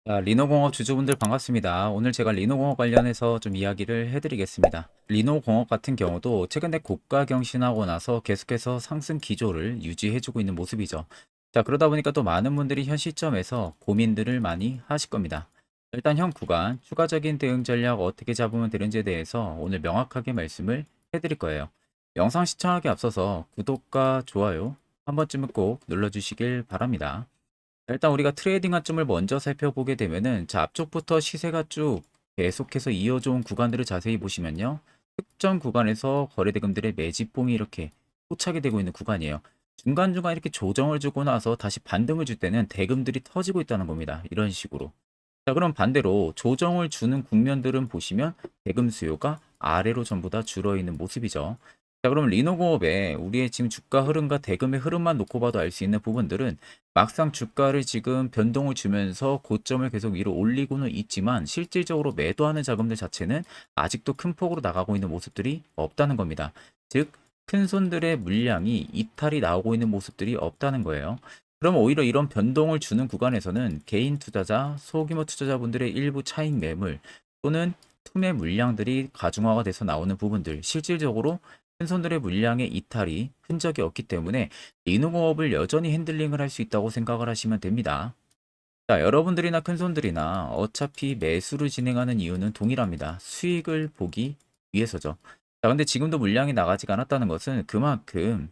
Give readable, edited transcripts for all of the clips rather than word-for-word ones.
자, 리노공업 주주분들 반갑습니다. 오늘 제가 리노공업 관련해서 좀 이야기를 해드리겠습니다. 리노공업 같은 경우도 최근에 고가 경신하고 나서 계속해서 상승 기조를 유지해주고 있는 모습이죠. 자, 그러다 보니까 또 많은 분들이 현 시점에서 고민들을 많이 하실 겁니다. 일단 현 구간 추가적인 대응 전략 어떻게 잡으면 되는지에 대해서 오늘 명확하게 말씀을 해드릴 거예요. 영상 시청하기 앞서서 구독과 좋아요 한 번쯤은 꼭 눌러주시길 바랍니다. 일단 우리가 트레이딩 관점을 먼저 살펴보게 되면은 자, 앞쪽부터 시세가 쭉 계속해서 이어져 온 구간들을 자세히 보시면요. 특정 구간에서 거래대금들의 매집봉이 이렇게 포착이 되고 있는 구간이에요. 중간중간 이렇게 조정을 주고 나서 다시 반등을 줄 때는 대금들이 터지고 있다는 겁니다. 이런 식으로. 자, 그럼 반대로 조정을 주는 국면들은 보시면 대금 수요가 아래로 전부 다 줄어 있는 모습이죠. 자, 그럼 리노공업에 우리의 지금 주가 흐름과 대금의 흐름만 놓고 봐도 알 수 있는 부분들은 막상 주가를 지금 변동을 주면서 고점을 계속 위로 올리고는 있지만 실질적으로 매도하는 자금들 자체는 아직도 큰 폭으로 나가고 있는 모습들이 없다는 겁니다. 즉, 큰 손들의 물량이 이탈이 나오고 있는 모습들이 없다는 거예요. 그럼 오히려 이런 변동을 주는 구간에서는 개인 투자자, 소규모 투자자분들의 일부 차익 매물 또는 투매 물량들이 가중화가 돼서 나오는 부분들, 실질적으로 큰 손들의 물량의 이탈이 흔적이 없기 때문에 리노공업을 여전히 핸들링을 할 수 있다고 생각을 하시면 됩니다. 자, 여러분들이나 큰손들이나 어차피 매수를 진행하는 이유는 동일합니다. 수익을 보기 위해서죠. 자, 근데 지금도 물량이 나가지가 않았다는 것은 그만큼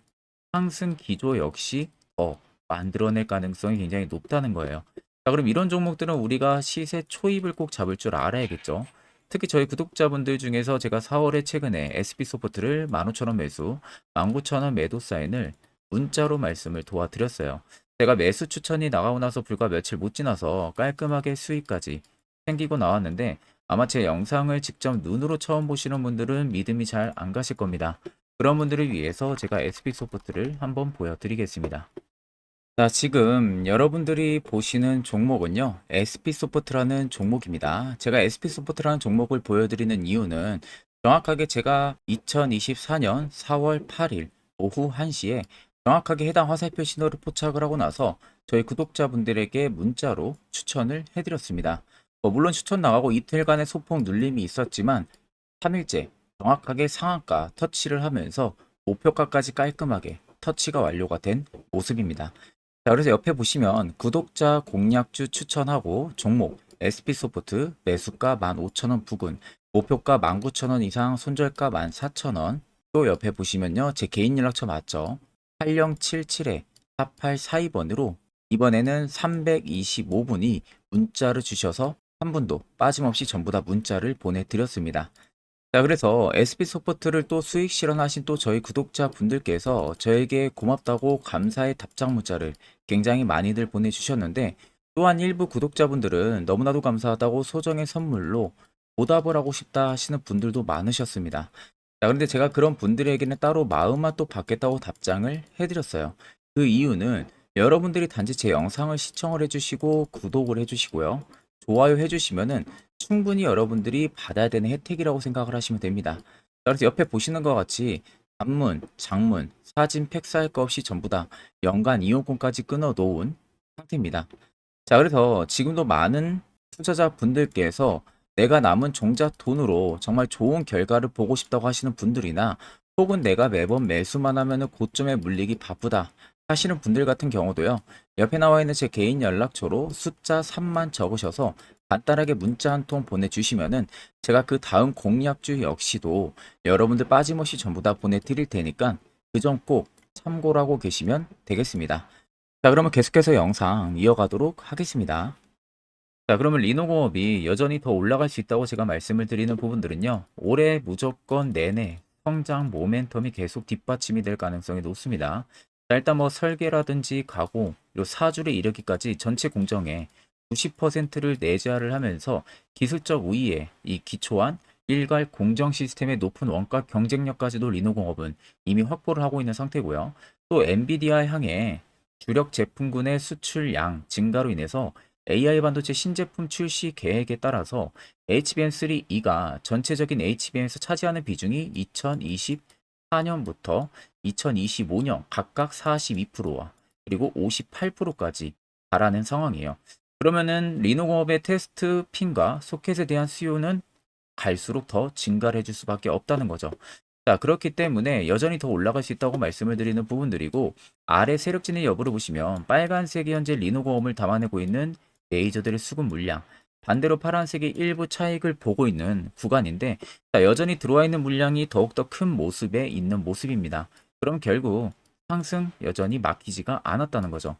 상승 기조 역시 더 만들어낼 가능성이 굉장히 높다는 거예요. 자, 그럼 이런 종목들은 우리가 시세 초입을 꼭 잡을 줄 알아야겠죠. 특히 저희 구독자분들 중에서 제가 4월에 최근에 SP소프트를 15,000원 매수, 19,000원 매도 사인을 문자로 말씀을 도와드렸어요. 제가 매수 추천이 나가고 나서 불과 며칠 못 지나서 깔끔하게 수익까지 생기고 나왔는데 아마 제 영상을 직접 눈으로 처음 보시는 분들은 믿음이 잘 안 가실 겁니다. 그런 분들을 위해서 제가 SP소프트를 한번 보여드리겠습니다. 자, 지금 여러분들이 보시는 종목은요, SP소프트라는 종목입니다. 제가 SP소프트라는 종목을 보여드리는 이유는 정확하게 제가 2024년 4월 8일 오후 1시에 정확하게 해당 화살표 신호를 포착을 하고 나서 저희 구독자분들에게 문자로 추천을 해드렸습니다. 물론 추천 나가고 이틀간의 소폭 눌림이 있었지만 3일째 정확하게 상한가 터치를 하면서 목표가까지 깔끔하게 터치가 완료가 된 모습입니다. 자, 그래서 옆에 보시면 구독자 공략주 추천하고 종목 SP소프트 매수가 15,000원 부근, 목표가 19,000원 이상, 손절가 14,000원. 또 옆에 보시면요, 제 개인 연락처 맞죠? 8077에 4842번으로 이번에는 325분이 문자를 주셔서 한 분도 빠짐없이 전부 다 문자를 보내드렸습니다. 자, 그래서 SP소프트를 또 수익 실현하신 또 저희 구독자분들께서 저에게 고맙다고 감사의 답장 문자를 굉장히 많이들 보내주셨는데, 또한 일부 구독자분들은 너무나도 감사하다고 소정의 선물로 보답을 하고 싶다 하시는 분들도 많으셨습니다. 자, 그런데 제가 그런 분들에게는 따로 마음만 또 받겠다고 답장을 해드렸어요. 그 이유는 여러분들이 단지 제 영상을 시청을 해주시고 구독을 해주시고요. 좋아요 해주시면은 충분히 여러분들이 받아야 되는 혜택이라고 생각을 하시면 됩니다. 자, 그래서 옆에 보시는 것 같이 단문, 장문, 사진, 팩 쌓일 거 없이 전부 다 연간 이용권까지 끊어 놓은 상태입니다. 자, 그래서 지금도 많은 투자자분들께서 내가 남은 종잣 돈으로 정말 좋은 결과를 보고 싶다고 하시는 분들이나 혹은 내가 매번 매수만 하면은 고점에 물리기 바쁘다 하시는 분들 같은 경우도요. 옆에 나와 있는 제 개인 연락처로 숫자 3만 적으셔서 간단하게 문자 한 통 보내주시면은 제가 그 다음 공략주 역시도 여러분들 빠짐없이 전부 다 보내드릴 테니까 그 점 꼭 참고를 하고 계시면 되겠습니다. 자, 그러면 계속해서 영상 이어가도록 하겠습니다. 자, 그러면 리노공업이 여전히 더 올라갈 수 있다고 제가 말씀을 드리는 부분들은요, 올해 무조건 내내 성장 모멘텀이 계속 뒷받침이 될 가능성이 높습니다. 자, 일단 뭐 설계라든지 가공, 그리고 사주를 이르기까지 전체 공정에 90%를 내재화를 하면서 기술적 우위에 이 기초한 일괄 공정 시스템의 높은 원가 경쟁력까지도 리노공업은 이미 확보를 하고 있는 상태고요. 또 엔비디아 향해 주력 제품군의 수출량 증가로 인해서 AI 반도체 신제품 출시 계획에 따라서 HBM3E가 전체적인 HBM에서 차지하는 비중이 2024년부터 2025년 각각 42%와 그리고 58%까지 달하는 상황이에요. 그러면은 리노공업의 테스트 핀과 소켓에 대한 수요는 갈수록 더 증가를 해줄 수밖에 없다는 거죠. 자, 그렇기 때문에 여전히 더 올라갈 수 있다고 말씀을 드리는 부분들이고, 아래 세력진의 여부를 보시면 빨간색이 현재 리노공업을 담아내고 있는 레이저들의 수급 물량, 반대로 파란색이 일부 차익을 보고 있는 구간인데, 자, 여전히 들어와 있는 물량이 더욱더 큰 모습에 있는 모습입니다. 그럼 결국 상승 여전히 막히지가 않았다는 거죠.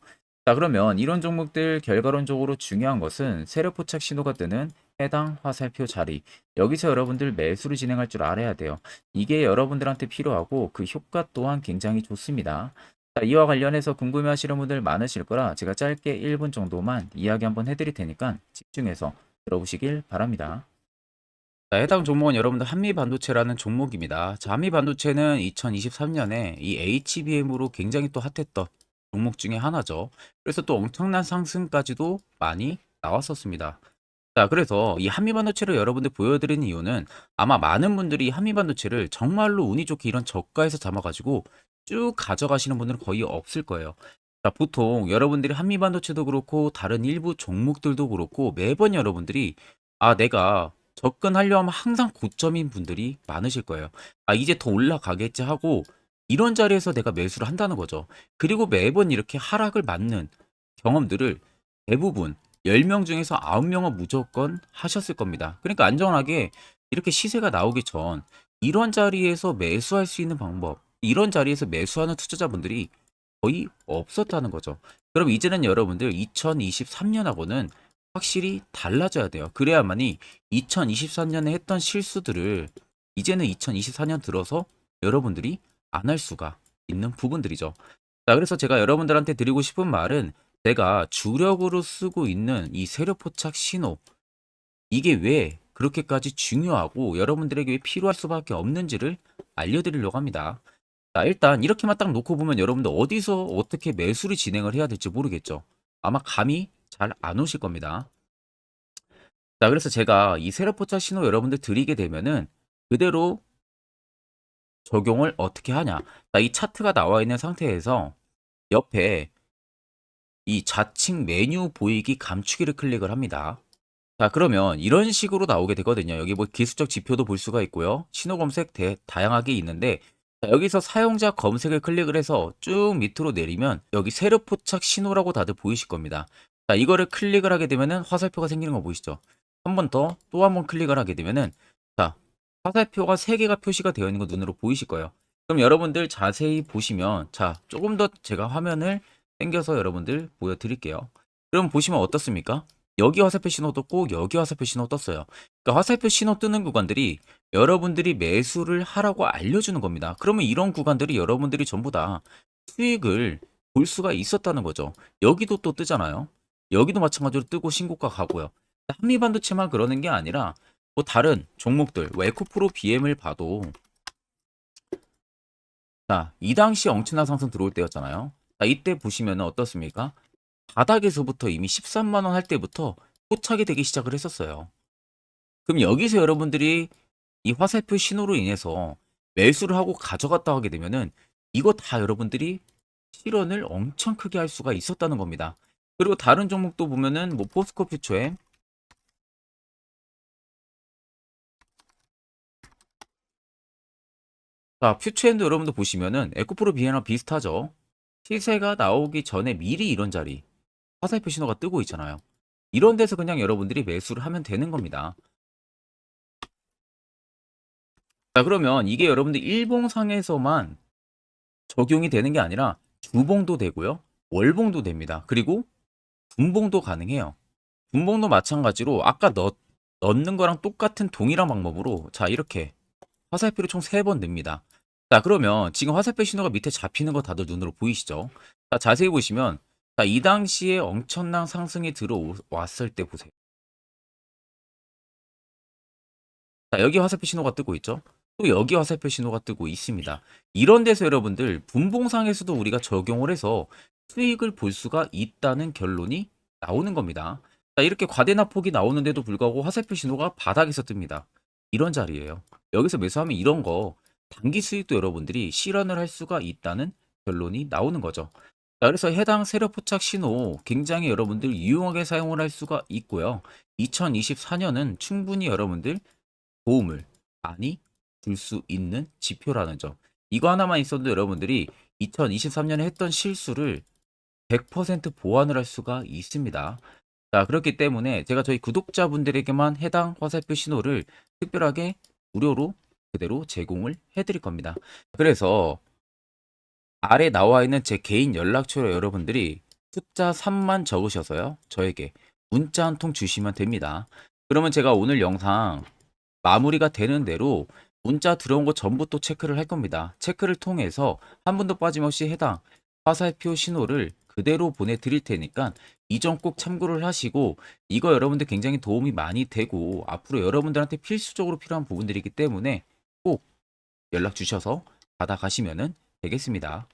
자, 그러면 이런 종목들 결과론적으로 중요한 것은 세력 포착 신호가 뜨는 해당 화살표 자리, 여기서 여러분들 매수를 진행할 줄 알아야 돼요. 이게 여러분들한테 필요하고 그 효과 또한 굉장히 좋습니다. 자, 이와 관련해서 궁금해하시는 분들 많으실 거라 제가 짧게 1분 정도만 이야기 한번 해드릴 테니까 집중해서 들어보시길 바랍니다. 자, 해당 종목은 여러분들 한미반도체라는 종목입니다. 자, 한미반도체는 2023년에 이 HBM으로 굉장히 또 핫했던 종목 중에 하나죠. 그래서 또 엄청난 상승까지도 많이 나왔었습니다. 자, 그래서 이 한미반도체를 여러분들 보여드리는 이유는 아마 많은 분들이 한미반도체를 정말로 운이 좋게 이런 저가에서 잡아가지고 쭉 가져가시는 분들은 거의 없을 거예요. 자, 보통 여러분들이 한미반도체도 그렇고 다른 일부 종목들도 그렇고 매번 여러분들이 내가 접근하려 하면 항상 고점인 분들이 많으실 거예요. 이제 더 올라가겠지 하고 이런 자리에서 내가 매수를 한다는 거죠. 그리고 매번 이렇게 하락을 맞는 경험들을 대부분 10명 중에서 9명은 무조건 하셨을 겁니다. 그러니까 안전하게 이렇게 시세가 나오기 전 이런 자리에서 매수할 수 있는 방법, 이런 자리에서 매수하는 투자자분들이 거의 없었다는 거죠. 그럼 이제는 여러분들 2023년하고는 확실히 달라져야 돼요. 그래야만이 2023년에 했던 실수들을 이제는 2024년 들어서 여러분들이 안 할 수가 있는 부분들이죠. 자, 그래서 제가 여러분들한테 드리고 싶은 말은 제가 주력으로 쓰고 있는 이 세력 포착 신호, 이게 왜 그렇게까지 중요하고 여러분들에게 왜 필요할 수밖에 없는지를 알려드리려고 합니다. 자, 일단 이렇게만 딱 놓고 보면 여러분들 어디서 어떻게 매수를 진행을 해야 될지 모르겠죠. 아마 감이 잘 안 오실 겁니다. 자, 그래서 제가 이 세력 포착 신호 여러분들 드리게 되면은 그대로 적용을 어떻게 하냐. 자, 이 차트가 나와 있는 상태에서 옆에 이 좌측 메뉴 보이기 감추기를 클릭을 합니다. 자, 그러면 이런 식으로 나오게 되거든요. 여기 뭐 기술적 지표도 볼 수가 있고요. 신호 검색 다양하게 있는데, 자, 여기서 사용자 검색을 클릭을 해서 쭉 밑으로 내리면 여기 세력 포착 신호라고 다들 보이실 겁니다. 자, 이거를 클릭을 하게 되면은 화살표가 생기는 거 보이시죠? 한 번 더 또 한 번 클릭을 하게 되면은 자, 화살표가 3개가 표시가 되어 있는 거 눈으로 보이실 거예요. 그럼 여러분들 자세히 보시면 자, 조금 더 제가 화면을 당겨서 여러분들 보여드릴게요. 그럼 보시면 어떻습니까? 여기 화살표 신호 떴고 여기 화살표 신호 떴어요. 그러니까 화살표 신호 뜨는 구간들이 여러분들이 매수를 하라고 알려주는 겁니다. 그러면 이런 구간들이 여러분들이 전부 다 수익을 볼 수가 있었다는 거죠. 여기도 또 뜨잖아요. 여기도 마찬가지로 뜨고 신고가 가고요. 한미반도체만 그러는 게 아니라 뭐 다른 종목들, 뭐 에코프로 BM을 봐도 자, 이 당시 엄청난 상승 들어올 때였잖아요. 자, 이때 보시면 어떻습니까? 바닥에서부터 이미 13만 원 할 때부터 포착이 되기 시작을 했었어요. 그럼 여기서 여러분들이 이 화살표 신호로 인해서 매수를 하고 가져갔다 하게 되면은 이거 다 여러분들이 실현을 엄청 크게 할 수가 있었다는 겁니다. 그리고 다른 종목도 보면은 뭐 포스코 퓨처에 자, 퓨처엔도 여러분들 보시면은 에코프로 비에나 비슷하죠. 시세가 나오기 전에 미리 이런 자리 화살표 신호가 뜨고 있잖아요. 이런 데서 그냥 여러분들이 매수를 하면 되는 겁니다. 자, 그러면 이게 여러분들 일봉상에서만 적용이 되는 게 아니라 주봉도 되고요. 월봉도 됩니다. 그리고 분봉도 가능해요. 분봉도 마찬가지로 아까 넣는 거랑 똑같은 동일한 방법으로 자, 이렇게 화살표를 총 3번 냅니다. 자, 그러면 지금 화살표 신호가 밑에 잡히는 거 다들 눈으로 보이시죠? 자, 자세히 보시면 자, 이 당시에 엄청난 상승이 들어왔을 때 보세요. 자, 여기 화살표 신호가 뜨고 있죠? 또 여기 화살표 신호가 뜨고 있습니다. 이런 데서 여러분들 분봉상에서도 우리가 적용을 해서 수익을 볼 수가 있다는 결론이 나오는 겁니다. 자, 이렇게 과대납폭이 나오는데도 불구하고 화살표 신호가 바닥에서 뜹니다. 이런 자리예요. 여기서 매수하면 이런 거 단기 수익도 여러분들이 실현을 할 수가 있다는 결론이 나오는 거죠. 자, 그래서 해당 세력 포착 신호 굉장히 여러분들 유용하게 사용을 할 수가 있고요. 2024년은 충분히 여러분들 도움을 많이 줄 수 있는 지표라는 점. 이거 하나만 있어도 여러분들이 2023년에 했던 실수를 100% 보완을 할 수가 있습니다. 자, 그렇기 때문에 제가 저희 구독자분들에게만 해당 화살표 신호를 특별하게 무료로 그대로 제공을 해드릴 겁니다. 그래서 아래 나와 있는 제 개인 연락처로 여러분들이 숫자 3만 적으셔서요. 저에게 문자 한 통 주시면 됩니다. 그러면 제가 오늘 영상 마무리가 되는 대로 문자 들어온 거 전부 또 체크를 할 겁니다. 체크를 통해서 한 분도 빠짐없이 해당 화살표 신호를 그대로 보내드릴 테니까 이 점 꼭 참고를 하시고, 이거 여러분들 굉장히 도움이 많이 되고 앞으로 여러분들한테 필수적으로 필요한 부분들이기 때문에 꼭 연락 주셔서 받아가시면 되겠습니다.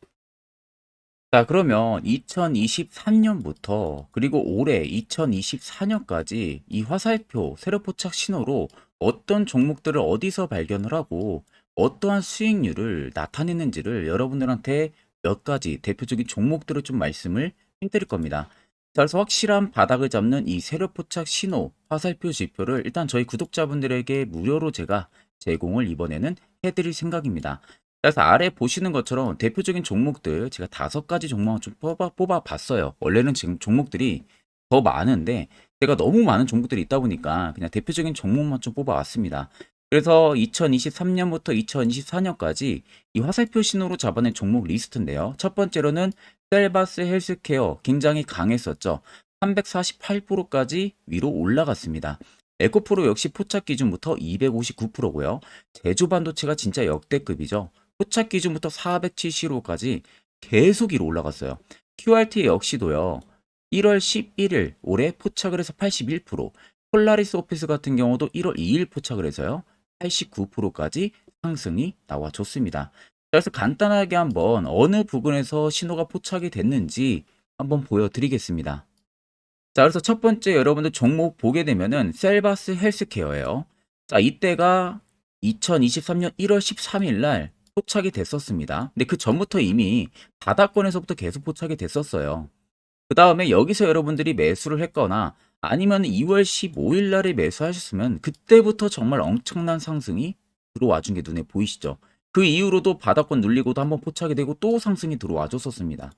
자, 그러면 2023년부터 그리고 올해 2024년까지 이 화살표 세력 포착 신호로 어떤 종목들을 어디서 발견을 하고 어떠한 수익률을 나타내는지를 여러분들한테 몇 가지 대표적인 종목들을 좀 말씀을 해드릴 겁니다. 자, 그래서 확실한 바닥을 잡는 이 세력 포착 신호 화살표 지표를 일단 저희 구독자분들에게 무료로 제가 제공을 이번에는 해드릴 생각입니다. 그래서 아래 보시는 것처럼 대표적인 종목들 제가 5가지 종목을 좀 뽑아 봤어요. 원래는 지금 종목들이 더 많은데 제가 너무 많은 종목들이 있다 보니까 그냥 대표적인 종목만 좀 뽑아 왔습니다. 그래서 2023년부터 2024년까지 이 화살표 신호로 잡아낸 종목 리스트인데요. 첫 번째로는 셀바스 헬스케어 굉장히 강했었죠. 348%까지 위로 올라갔습니다. 에코프로 역시 포착 기준부터 259%고요. 제조반도체가 진짜 역대급이죠. 포착 기준부터 470호까지 계속 위로 올라갔어요. QRT 역시도요. 1월 11일 올해 포착을 해서 81%, 폴라리스 오피스 같은 경우도 1월 2일 포착을 해서요. 89%까지 상승이 나와줬습니다. 그래서 간단하게 한번 어느 부분에서 신호가 포착이 됐는지 한번 보여드리겠습니다. 자, 그래서 첫 번째 여러분들 종목 보게 되면은 셀바스 헬스케어예요. 자, 이때가 2023년 1월 13일 날 포착이 됐었습니다. 근데 그 전부터 이미 바닥권에서부터 계속 포착이 됐었어요. 그 다음에 여기서 여러분들이 매수를 했거나 아니면 2월 15일 날에 매수하셨으면 그때부터 정말 엄청난 상승이 들어와 준 게 눈에 보이시죠? 그 이후로도 바닥권 눌리고도 한번 포착이 되고 또 상승이 들어와 줬었습니다.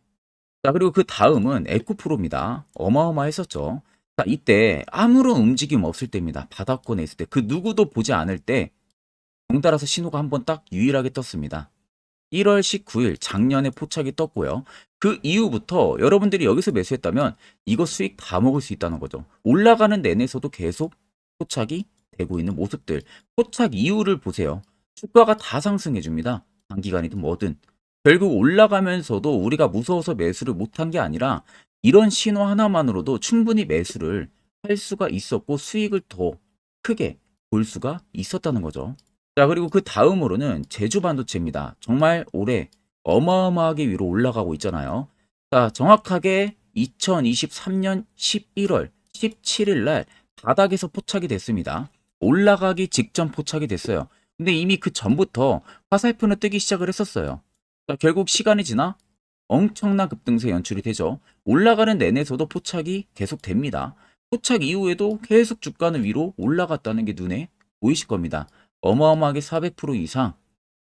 자, 그리고 그 다음은 에코프로입니다. 어마어마했었죠. 자, 이때 아무런 움직임 없을 때입니다. 바닥권에 있을 때. 그 누구도 보지 않을 때 덩달아서 신호가 한번 딱 유일하게 떴습니다. 1월 19일 작년에 포착이 떴고요. 그 이후부터 여러분들이 여기서 매수했다면 이거 수익 다 먹을 수 있다는 거죠. 올라가는 내내서도 계속 포착이 되고 있는 모습들. 포착 이후를 보세요. 주가가 다 상승해 줍니다. 단기간이든 뭐든. 결국 올라가면서도 우리가 무서워서 매수를 못한 게 아니라 이런 신호 하나만으로도 충분히 매수를 할 수가 있었고 수익을 더 크게 볼 수가 있었다는 거죠. 자, 그리고 그 다음으로는 제주 반도체입니다. 정말 올해 어마어마하게 위로 올라가고 있잖아요. 자, 정확하게 2023년 11월 17일 날 바닥에서 포착이 됐습니다. 올라가기 직전 포착이 됐어요. 근데 이미 그 전부터 화살표는 뜨기 시작을 했었어요. 자, 결국 시간이 지나 엄청난 급등세 연출이 되죠. 올라가는 내내서도 포착이 계속 됩니다. 포착 이후에도 계속 주가는 위로 올라갔다는 게 눈에 보이실 겁니다. 어마어마하게 400% 이상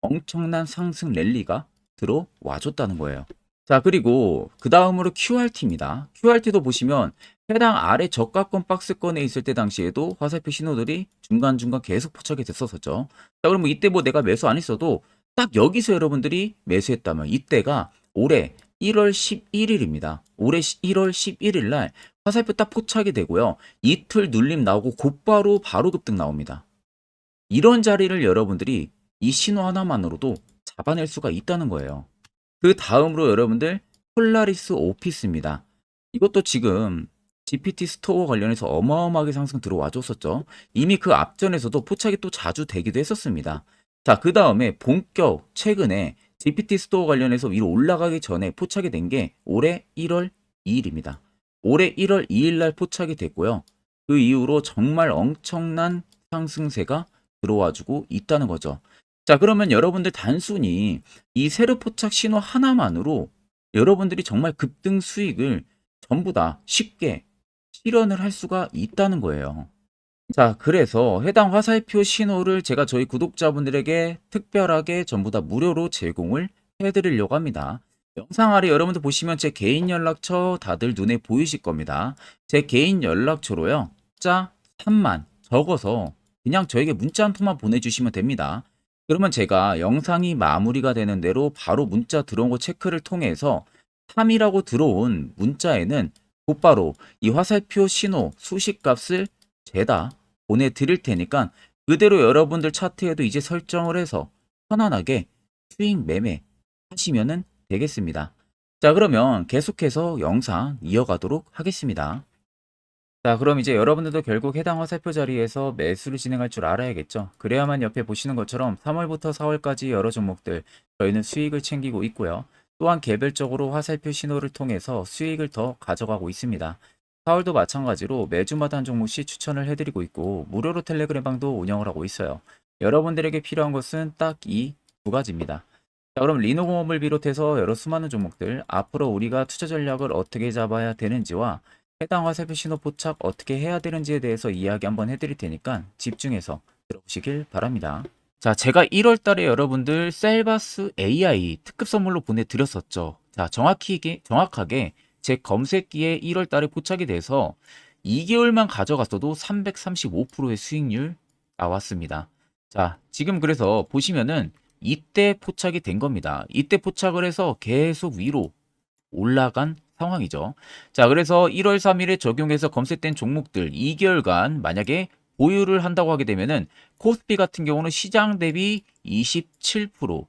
엄청난 상승 랠리가 들어와 줬다는 거예요. 자, 그리고 그 다음으로 QRT입니다. QRT도 보시면 해당 아래 저가권 박스권에 있을 때 당시에도 화살표 신호들이 중간중간 계속 포착이 됐었었죠. 자, 그러면 이때 뭐 내가 매수 안 했어도 딱 여기서 여러분들이 매수했다면 이때가 올해 1월 11일입니다. 올해 1월 11일 날 화살표 딱 포착이 되고요. 이틀 눌림 나오고 곧바로 바로 급등 나옵니다. 이런 자리를 여러분들이 이 신호 하나만으로도 잡아낼 수가 있다는 거예요. 그 다음으로 여러분들 폴라리스 오피스입니다. 이것도 지금 GPT 스토어 관련해서 어마어마하게 상승 들어와 줬었죠. 이미 그 앞전에서도 포착이 또 자주 되기도 했었습니다. 자, 그 다음에 본격 최근에 GPT 스토어 관련해서 위로 올라가기 전에 포착이 된 게 올해 1월 2일입니다. 올해 1월 2일 날 포착이 됐고요. 그 이후로 정말 엄청난 상승세가 들어와주고 있다는 거죠. 자, 그러면 여러분들 단순히 이 세력 포착 신호 하나만으로 여러분들이 정말 급등 수익을 전부 다 쉽게 실현을 할 수가 있다는 거예요. 자, 그래서 해당 화살표 신호를 제가 저희 구독자분들에게 특별하게 전부 다 무료로 제공을 해드리려고 합니다. 영상 아래 여러분들 보시면 제 개인 연락처 다들 눈에 보이실 겁니다. 제 개인 연락처로요. 숫자 3만 적어서 그냥 저에게 문자 한 통만 보내주시면 됩니다. 그러면 제가 영상이 마무리가 되는 대로 바로 문자 들어온 거 체크를 통해서 3이라고 들어온 문자에는 곧바로 이 화살표 신호 수식값을 죄다 보내드릴 테니까 그대로 여러분들 차트에도 이제 설정을 해서 편안하게 수익 매매 하시면 되겠습니다. 자, 그러면 계속해서 영상 이어가도록 하겠습니다. 자, 그럼 이제 여러분들도 결국 해당 화살표 자리에서 매수를 진행할 줄 알아야겠죠. 그래야만 옆에 보시는 것처럼 3월부터 4월까지 여러 종목들 저희는 수익을 챙기고 있고요. 또한 개별적으로 화살표 신호를 통해서 수익을 더 가져가고 있습니다. 4월도 마찬가지로 매주마다 한 종목씩 추천을 해드리고 있고 무료로 텔레그램 방도 운영을 하고 있어요. 여러분들에게 필요한 것은 딱 이 두 가지입니다. 자, 그럼 리노공업을 비롯해서 여러 수많은 종목들 앞으로 우리가 투자 전략을 어떻게 잡아야 되는지와 해당 화살표 신호 포착 어떻게 해야 되는지에 대해서 이야기 한번 해드릴 테니까 집중해서 들어보시길 바랍니다. 자, 제가 1월 달에 여러분들 셀바스 AI 특급 선물로 보내드렸었죠. 자, 정확하게 제 검색기에 1월 달에 포착이 돼서 2개월만 가져갔어도 335%의 수익률 나왔습니다. 자, 지금 그래서 보시면은 이때 포착이 된 겁니다. 이때 포착을 해서 계속 위로 올라간 상황이죠. 자, 그래서 1월 3일에 적용해서 검색된 종목들 2개월간 만약에 보유를 한다고 하게 되면은 코스피 같은 경우는 시장 대비 27%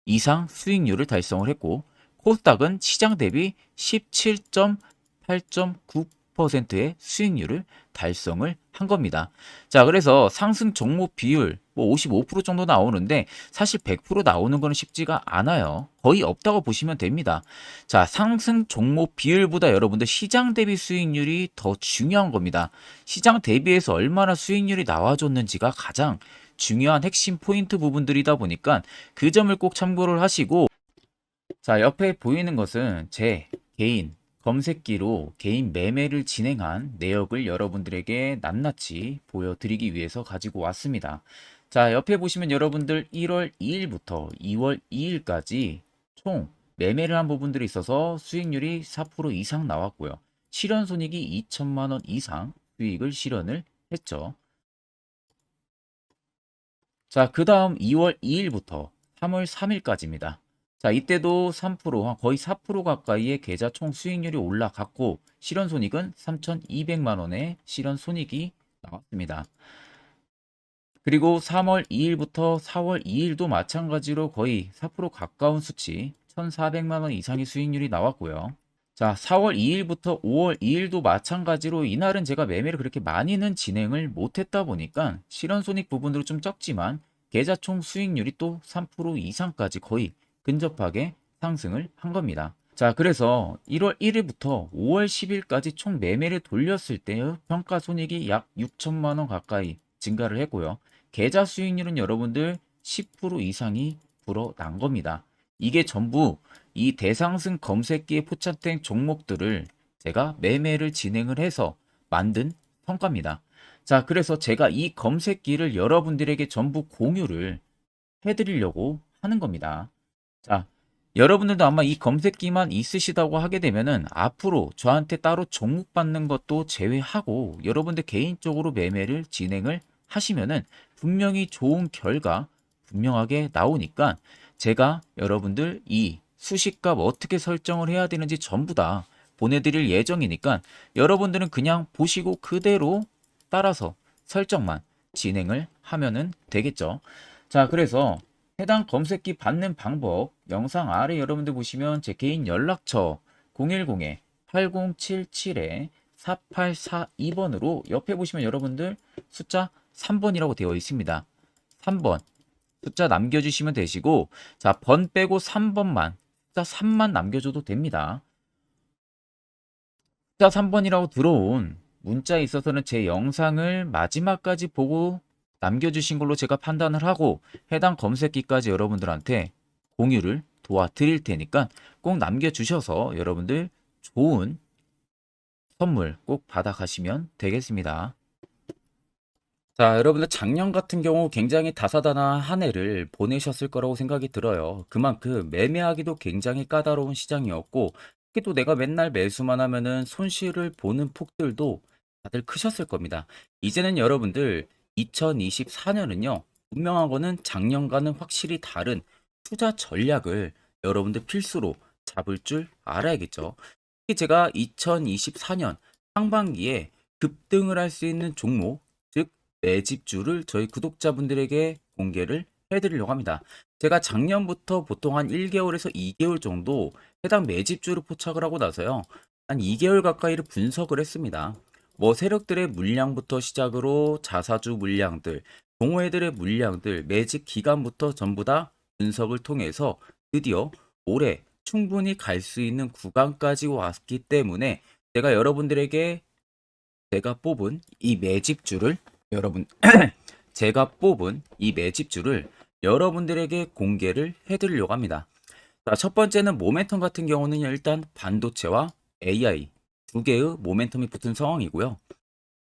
이상 수익률을 달성을 했고 코스닥은 시장 대비 17.8.9%의 수익률을 달성을 한 겁니다. 자, 그래서 상승 종목 비율 뭐 55% 정도 나오는데 사실 100% 나오는 거는 쉽지가 않아요. 거의 없다고 보시면 됩니다. 자, 상승 종목 비율보다 여러분들 시장 대비 수익률이 더 중요한 겁니다. 시장 대비해서 얼마나 수익률이 나와줬는지가 가장 중요한 핵심 포인트 부분들이다 보니까 그 점을 꼭 참고를 하시고, 자, 옆에 보이는 것은 제 개인 검색기로 개인 매매를 진행한 내역을 여러분들에게 낱낱이 보여드리기 위해서 가지고 왔습니다. 자, 옆에 보시면 여러분들 1월 2일부터 2월 2일까지 총 매매를 한 부분들이 있어서 수익률이 4% 이상 나왔고요. 실현 손익이 2천만 원 이상 수익을 실현을 했죠. 자, 그 다음 2월 2일부터 3월 3일까지입니다. 자, 이때도 3%, 거의 4% 가까이의 계좌 총 수익률이 올라갔고, 실현손익은 3,200만 원의 실현손익이 나왔습니다. 그리고 3월 2일부터 4월 2일도 마찬가지로 거의 4% 가까운 수치, 1,400만 원 이상의 수익률이 나왔고요. 자, 4월 2일부터 5월 2일도 마찬가지로 이날은 제가 매매를 그렇게 많이는 진행을 못했다 보니까 실현손익 부분으로 좀 적지만 계좌 총 수익률이 또 3% 이상까지 거의 근접하게 상승을 한 겁니다. 자, 그래서 1월 1일부터 5월 10일까지 총 매매를 돌렸을 때의 평가 손익이 약 6천만 원 가까이 증가를 했고요. 계좌 수익률은 여러분들 10% 이상이 불어난 겁니다. 이게 전부 이 대상승 검색기에 포착된 종목들을 제가 매매를 진행을 해서 만든 성과입니다. 자, 그래서 제가 이 검색기를 여러분들에게 전부 공유를 해드리려고 하는 겁니다. 자, 여러분들도 아마 이 검색기만 있으시다고 하게 되면은 앞으로 저한테 따로 종목 받는 것도 제외하고 여러분들 개인적으로 매매를 진행을 하시면은 분명히 좋은 결과 분명하게 나오니까 제가 여러분들 이 수식값 어떻게 설정을 해야 되는지 전부 다 보내드릴 예정이니까 여러분들은 그냥 보시고 그대로 따라서 설정만 진행을 하면은 되겠죠. 자, 그래서 해당 검색기 받는 방법 영상 아래 여러분들 보시면 제 개인 연락처 010-8077-4842번으로 옆에 보시면 여러분들 숫자 3번이라고 되어 있습니다. 3번 숫자 남겨주시면 되시고, 자, 번 빼고 3번만 숫자 3만 남겨줘도 됩니다. 숫자 3번이라고 들어온 문자에 있어서는 제 영상을 마지막까지 보고 남겨주신 걸로 제가 판단을 하고 해당 검색기까지 여러분들한테 공유를 도와드릴 테니까 꼭 남겨주셔서 여러분들 좋은 선물 꼭 받아가시면 되겠습니다. 자, 여러분들 작년 같은 경우 굉장히 다사다난한 한 해를 보내셨을 거라고 생각이 들어요. 그만큼 매매하기도 굉장히 까다로운 시장이었고, 특히 또 내가 맨날 매수만 하면은 손실을 보는 폭들도 다들 크셨을 겁니다. 이제는 여러분들 2024년은요, 분명한 거는 작년과는 확실히 다른 투자 전략을 여러분들 필수로 잡을 줄 알아야겠죠. 특히 제가 2024년 상반기에 급등을 할 수 있는 종목, 즉 매집주를 저희 구독자분들에게 공개를 해드리려고 합니다. 제가 작년부터 보통 한 1개월에서 2개월 정도 해당 매집주를 포착을 하고 나서요. 한 2개월 가까이를 분석을 했습니다. 뭐 세력들의 물량부터 시작으로 자사주 물량들, 동호회들의 물량들, 매집 기간부터 전부 다 분석을 통해서 드디어 올해 충분히 갈 수 있는 구간까지 왔기 때문에 제가 여러분들에게 제가 뽑은 이 매집주를 여러분 제가 뽑은 이 매집주를 여러분들에게 공개를 해드리려고 합니다. 자, 첫 번째는 모멘텀 같은 경우는 일단 반도체와 AI 두 개의 모멘텀이 붙은 상황이고요.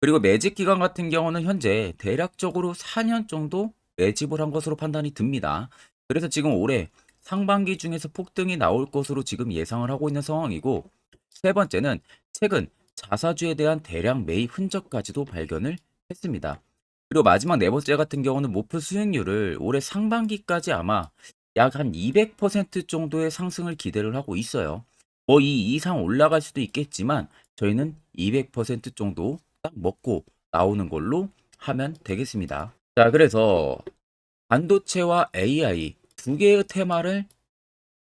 그리고 매집 기간 같은 경우는 현재 대략적으로 4년 정도 매집을 한 것으로 판단이 듭니다. 그래서 지금 올해 상반기 중에서 폭등이 나올 것으로 지금 예상을 하고 있는 상황이고, 세 번째는 최근 자사주에 대한 대량 매입 흔적까지도 발견을 했습니다. 그리고 마지막 네 번째 같은 경우는 목표 수익률을 올해 상반기까지 아마 약 한 200% 정도의 상승을 기대를 하고 있어요. 뭐 이 이상 올라갈 수도 있겠지만 저희는 200% 정도 딱 먹고 나오는 걸로 하면 되겠습니다. 자, 그래서 반도체와 AI 두 개의 테마를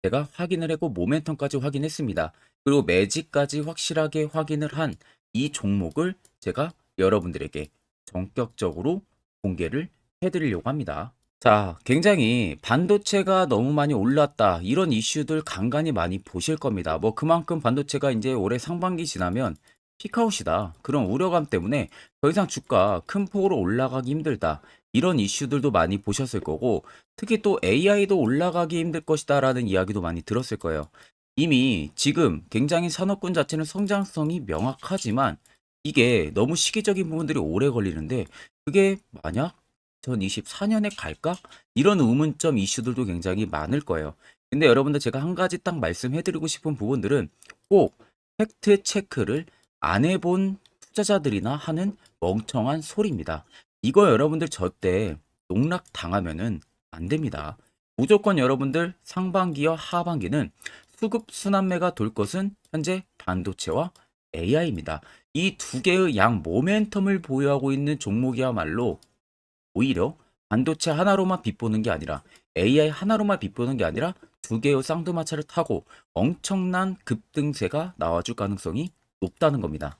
제가 확인을 했고 모멘텀까지 확인했습니다. 그리고 매직까지 확실하게 확인을 한 이 종목을 제가 여러분들에게 전격적으로 공개를 해드리려고 합니다. 자, 굉장히 반도체가 너무 많이 올랐다, 이런 이슈들 간간히 많이 보실 겁니다. 뭐 그만큼 반도체가 이제 올해 상반기 지나면 피크아웃이다, 그런 우려감 때문에 더 이상 주가 큰 폭으로 올라가기 힘들다, 이런 이슈들도 많이 보셨을 거고, 특히 또 AI도 올라가기 힘들 것이다 라는 이야기도 많이 들었을 거예요. 이미 지금 굉장히 산업군 자체는 성장성이 명확하지만 이게 너무 시기적인 부분들이 오래 걸리는데, 그게 만약 2024년에 갈까? 이런 의문점 이슈들도 굉장히 많을 거예요. 근데 여러분들 제가 한 가지 딱 말씀해드리고 싶은 부분들은 꼭 팩트 체크를 안 해본 투자자들이나 하는 멍청한 소리입니다. 이거 여러분들 절대 농락 당하면은 안 됩니다. 무조건 여러분들 상반기와 하반기는 수급 순환매가 돌 것은 현재 반도체와 AI입니다. 이 두 개의 양 모멘텀을 보유하고 있는 종목이야말로 오히려 반도체 하나로만 빗보는 게 아니라 AI 하나로만 빗보는 게 아니라 두 개의 쌍두마차를 타고 엄청난 급등세가 나와줄 가능성이 높다는 겁니다.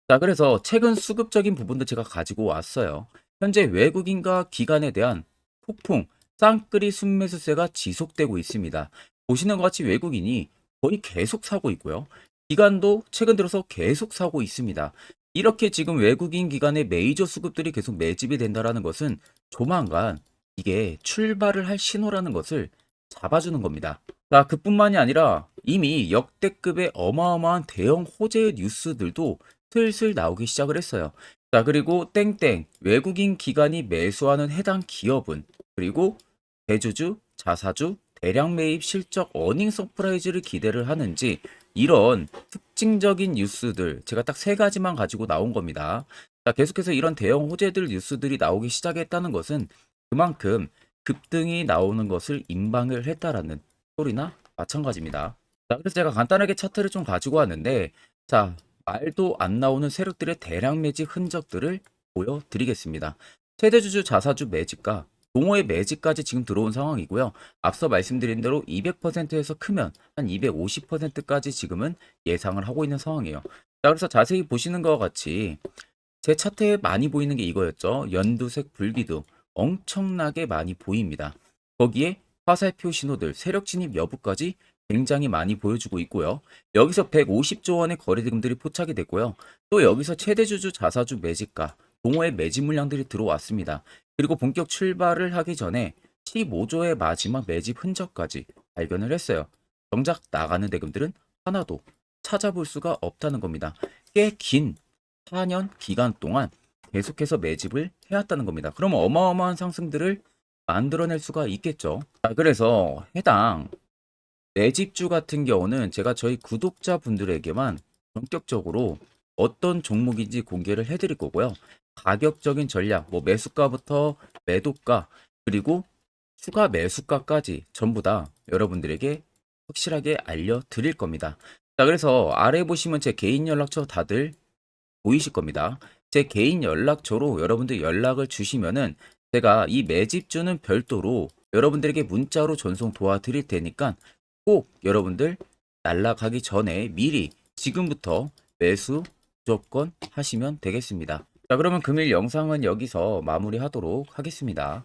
자, 그래서 최근 수급적인 부분도 제가 가지고 왔어요. 현재 외국인과 기관에 대한 폭풍 쌍끌이 순매수세가 지속되고 있습니다. 보시는 것 같이 외국인이 거의 계속 사고 있고요. 기관도 최근 들어서 계속 사고 있습니다. 이렇게 지금 외국인 기관의 메이저 수급들이 계속 매집이 된다는 것은 조만간 이게 출발을 할 신호라는 것을 잡아주는 겁니다. 자, 그뿐만이 아니라 이미 역대급의 어마어마한 대형 호재의 뉴스들도 슬슬 나오기 시작을 했어요. 자, 그리고 땡땡 외국인 기관이 매수하는 해당 기업은, 그리고 대주주, 자사주, 대량 매입 실적 어닝 서프라이즈를 기대를 하는지, 이런 특징적인 뉴스들 제가 딱 세 가지만 가지고 나온 겁니다. 자, 계속해서 이런 대형 호재들 뉴스들이 나오기 시작했다는 것은 그만큼 급등이 나오는 것을 임방을 했다라는 소리나 마찬가지입니다. 자, 그래서 제가 간단하게 차트를 좀 가지고 왔는데, 자, 말도 안 나오는 세력들의 대량 매집 흔적들을 보여드리겠습니다. 최대주주 자사주 매집과 동호회 매집까지 지금 들어온 상황이고요. 앞서 말씀드린 대로 200%에서 크면 한 250%까지 지금은 예상을 하고 있는 상황이에요. 자, 그래서 자세히 보시는 것과 같이 제 차트에 많이 보이는 게 이거였죠. 연두색 불기둥 엄청나게 많이 보입니다. 거기에 화살표 신호들, 세력 진입 여부까지 굉장히 많이 보여주고 있고요. 여기서 150조 원의 거래대금들이 포착이 됐고요. 또 여기서 최대주주 자사주 매집가, 동호회 매집 물량들이 들어왔습니다. 그리고 본격 출발을 하기 전에 15조의 마지막 매집 흔적까지 발견을 했어요. 정작 나가는 대금들은 하나도 찾아볼 수가 없다는 겁니다. 꽤 긴 4년 기간 동안 계속해서 매집을 해왔다는 겁니다. 그러면 어마어마한 상승들을 만들어낼 수가 있겠죠. 그래서 해당 매집주 같은 경우는 제가 저희 구독자분들에게만 본격적으로 어떤 종목인지 공개를 해드릴 거고요. 가격적인 전략, 뭐 매수가부터 매도가, 그리고 추가 매수가까지 전부 다 여러분들에게 확실하게 알려드릴 겁니다. 자, 그래서 아래 보시면 제 개인 연락처 다들 보이실 겁니다. 제 개인 연락처로 여러분들 연락을 주시면은 제가 이 매집주는 별도로 여러분들에게 문자로 전송 도와드릴 테니까 꼭 여러분들 날라가기 전에 미리 지금부터 매수 무조건 하시면 되겠습니다. 자, 그러면 금일 영상은 여기서 마무리하도록 하겠습니다.